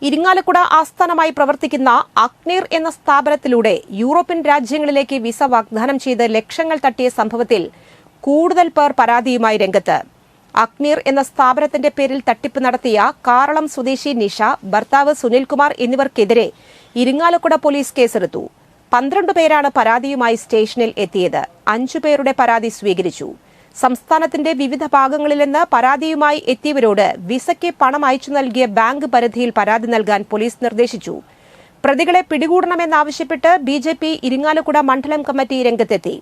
ഇരിങ്ങാലക്കുട ആസ്ഥാനമായി പ്രവർത്തിക്കുന്ന അക്നീർ എന്ന സ്ഥാപനത്തിലൂടെ യൂറോപ്യൻ രാജ്യങ്ങളിലേക്ക് വിസ വാഗ്ദാനം ചെയ്ത് ലക്ഷങ്ങൾ തട്ടിയ സംഭവത്തിൽ കൂടുതൽ പേർ പരാതിയുമായി രംഗത്ത്. അക്നീർ എന്ന സ്ഥാപനത്തിന്റെ പേരിൽ തട്ടിപ്പ് നടത്തിയ കാറളം സ്വദേശി നിഷ, ഭർത്താവ് സുനിൽകുമാർ എന്നിവർക്കെതിരെ ഇരിങ്ങാലക്കുട പോലീസ് കേസെടുത്തു. 12 പേരാണ് പരാതിയുമായി സ്റ്റേഷനിൽ എത്തിയത്. 5 പേരുടെ പരാതി സ്വീകരിച്ചു. സംസ്ഥാനത്തിന്റെ വിവിധ ഭാഗങ്ങളിൽ നിന്ന് പരാതിയുമായി എത്തിയവരോട് വിസയ്ക്ക് പണം അയച്ചു നൽകിയ ബാങ്ക് പരിധിയിൽ പരാതി നൽകാൻ പോലീസ് നിർദ്ദേശിച്ചു. പ്രതികളെ പിടികൂടണമെന്നാവശ്യപ്പെട്ട് ബിജെപി ഇരിങ്ങാലക്കുട മണ്ഡലം കമ്മിറ്റി രംഗത്തെത്തി.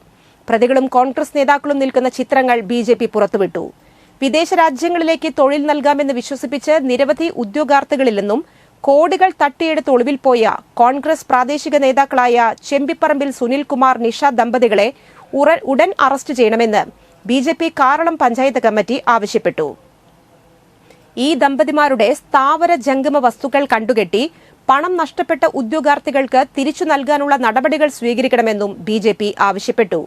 പ്രതികളും കോൺഗ്രസ് നേതാക്കളും നിൽക്കുന്ന ചിത്രങ്ങൾ ബിജെപി പുറത്തുവിട്ടു. വിദേശ രാജ്യങ്ങളിലേക്ക് തൊഴിൽ നൽകാമെന്ന് വിശ്വസിപ്പിച്ച് നിരവധി ഉദ്യോഗാർത്ഥികളിൽ നിന്നും കോടികൾ തട്ടിയെടുത്ത് ഒളിവിൽ പോയ കോൺഗ്രസ് പ്രാദേശിക നേതാക്കളായ ചെമ്പിപ്പറമ്പിൽ സുനിൽകുമാർ, നിഷ ദമ്പതികളെ ഉടൻ അറസ്റ്റ് ചെയ്യണമെന്ന് ബിജെപി കാറളം പഞ്ചായത്ത് കമ്മിറ്റി ആവശ്യപ്പെട്ടു. ഈ ദമ്പതിമാരുടെ സ്ഥാവര ജംഗമ വസ്തുക്കൾ കണ്ടുകെട്ടി പണം നഷ്ടപ്പെട്ട ഉദ്യോഗാർത്ഥികൾക്ക് തിരിച്ചു നൽകാനുള്ള നടപടികൾ സ്വീകരിക്കണമെന്നും ബിജെപി ആവശ്യപ്പെട്ടു.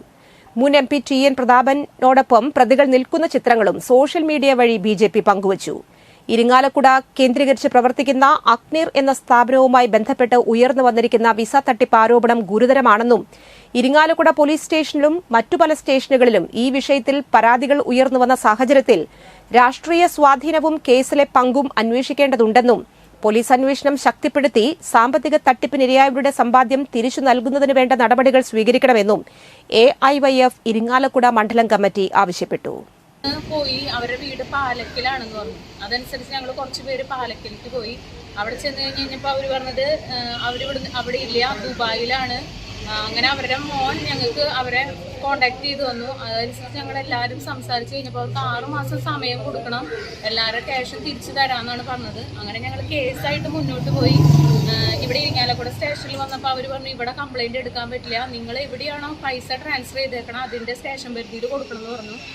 മുൻ എം പി ടി എൻ പ്രതാപനോടൊപ്പം പ്രതികൾ നിൽക്കുന്ന ചിത്രങ്ങളും സോഷ്യൽ മീഡിയ വഴി ബിജെപി പങ്കുവച്ചു. ഇരിങ്ങാലക്കുട കേന്ദ്രീകരിച്ച് പ്രവർത്തിക്കുന്ന അക്നീർ എന്ന സ്ഥാപനവുമായി ബന്ധപ്പെട്ട് ഉയർന്നു വന്നിരിക്കുന്ന വിസ തട്ടിപ്പ് ആരോപണം ഗുരുതരമാണെന്നും ഇരിങ്ങാലക്കുട പോലീസ് സ്റ്റേഷനിലും മറ്റു പല സ്റ്റേഷനുകളിലും ഈ വിഷയത്തിൽ പരാതികൾ ഉയർന്നുവന്ന സാഹചര്യത്തിൽ രാഷ്ട്രീയ സ്വാധീനവും കേസിലെ പങ്കും അന്വേഷിക്കേണ്ടതുണ്ടെന്നും പോലീസ് അന്വേഷണം ശക്തിപ്പെടുത്തി സാമ്പത്തിക തട്ടിപ്പിനിരയായവരുടെ സമ്പാദ്യം തിരിച്ചു നൽകുന്നതിന് വേണ്ട നടപടികൾ സ്വീകരിക്കണമെന്നും AIYF ഇരിങ്ങാലക്കുട മണ്ഡലം കമ്മിറ്റി ആവശ്യപ്പെട്ടു. പോയി അവരുടെ വീട് പാലക്കിലാണെന്ന് പറഞ്ഞു. അതനുസരിച്ച് ഞങ്ങൾ കുറച്ച് പേര് പാലക്കിലേക്ക് പോയി. അവിടെ ചെന്ന് കഴിഞ്ഞപ്പോൾ അവർ പറഞ്ഞത് അവിടെ ഇല്ല, ദുബായിലാണ്. അങ്ങനെ അവരുടെ മോൻ ഞങ്ങൾക്ക് അവരെ കോണ്ടാക്ട് ചെയ്ത് വന്നു. അതനുസരിച്ച് ഞങ്ങൾ എല്ലാവരും സംസാരിച്ച് കഴിഞ്ഞപ്പോൾ അവർക്ക് 6 മാസം സമയം കൊടുക്കണം, എല്ലാവരുടെ ക്യാഷും തിരിച്ചു തരാമെന്നാണ് പറഞ്ഞത്. അങ്ങനെ ഞങ്ങൾ കേസായിട്ട് മുന്നോട്ട് പോയി. ഇവിടെ ഇരിങ്ങാലക്കുട സ്റ്റേഷനിൽ വന്നപ്പോൾ അവർ പറഞ്ഞു ഇവിടെ കംപ്ലൈൻറ്റ് എടുക്കാൻ പറ്റില്ല, നിങ്ങൾ എവിടെയാണോ പൈസ ട്രാൻസ്ഫർ ചെയ്തേക്കണം അതിൻ്റെ സ്റ്റേഷൻ പരിധിയിൽ കൊടുക്കണം എന്ന് പറഞ്ഞു.